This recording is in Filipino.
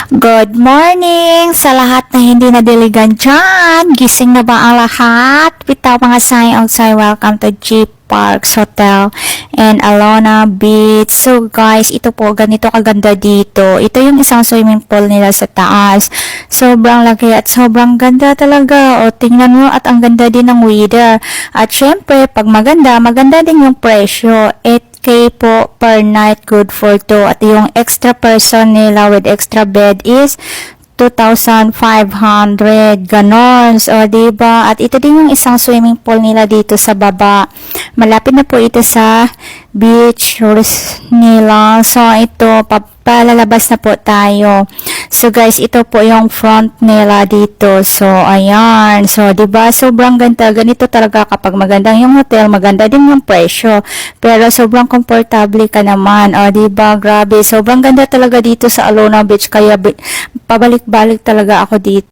Good morning sa lahat na hindi nadiligan dyan. Gising na ba ang lahat? Bitaw mga outside. Welcome to G Parks Hotel and Alona Beach. So guys, ito po, ganito kaganda dito. Ito yung isang swimming pool nila sa taas. Sobrang laki at sobrang ganda talaga. O tingnan mo, at ang ganda din ng weather. At syempre, pag maganda, maganda din yung presyo. 8K po per night, good for 2. At yung extra person nila with extra bed is 2,500 ganon. So, diba? At ito din yung isang swimming pool nila dito sa baba. Malapit na po ito sa beach nila. So, ito, palalabas na po tayo. So, guys, ito po yung front nila dito. So, ayan. So, diba? Sobrang ganda. Ganito talaga kapag magandang yung hotel, maganda din yung presyo. Pero, sobrang komportable ka naman. O, diba? Grabe. Sobrang ganda talaga dito sa Alona Beach. Kaya, pabalik-balik talaga ako dito.